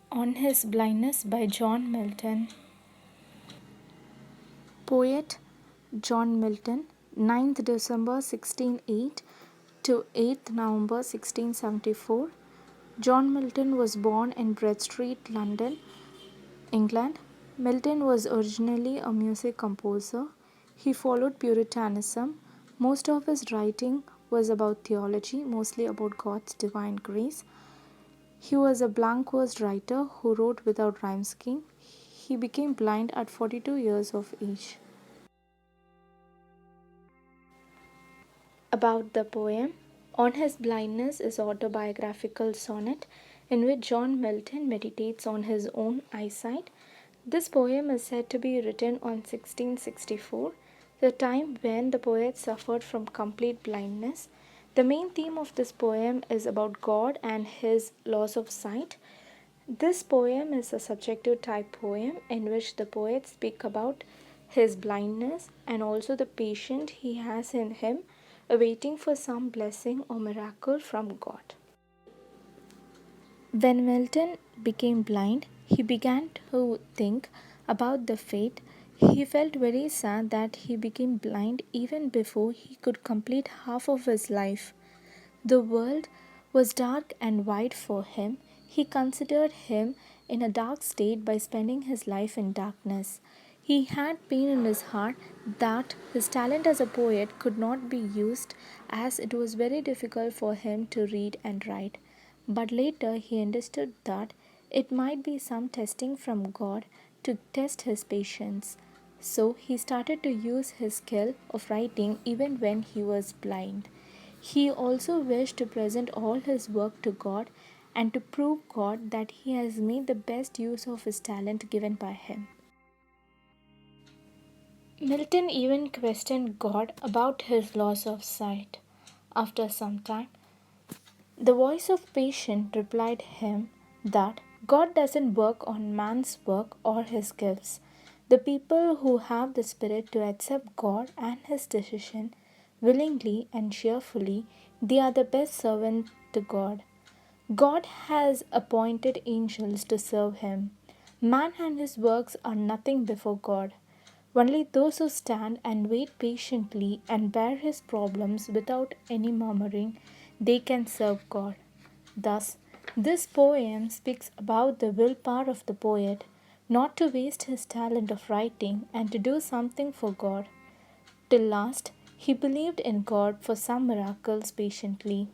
On His Blindness by John Milton. Poet John Milton, 9th December 1608 to 8th November 1674. John Milton was born in Bread Street, London, England. Milton was originally a music composer. He followed Puritanism. Most of his writing was about theology, mostly about God's divine grace. He was a blank verse writer who wrote without rhyme scheme. He became blind at 42 years of age. About the poem, On His Blindness is autobiographical sonnet in which John Milton meditates on his own eyesight. This poem is said to be written on 1664, the time when the poet suffered from complete blindness. The main theme of this poem is about God and his loss of sight. This poem is a subjective type poem in which the poet speaks about his blindness and also the patient he has in him, awaiting for some blessing or miracle from God. When Milton became blind, he began to think about the fate. He felt very sad that he became blind even before he could complete half of his life. The world was dark and wide for him. He considered him in a dark state by spending his life in darkness. He had pain in his heart that his talent as a poet could not be used as it was very difficult for him to read and write. But later he understood that it might be some testing from God to test his patience. So he started to use his skill of writing even when he was blind. He also wished to present all his work to God and to prove God that he has made the best use of his talent given by him. Milton even questioned God about his loss of sight. After some time, the voice of patient replied him that God doesn't work on man's work or his gifts. The people who have the spirit to accept God and his decision willingly and cheerfully, they are the best servant to God. God has appointed angels to serve him. Man and his works are nothing before God. Only those who stand and wait patiently and bear his problems without any murmuring, they can serve God. Thus, this poem speaks about the willpower of the poet not to waste his talent of writing and to do something for God. Till last, he believed in God for some miracles patiently.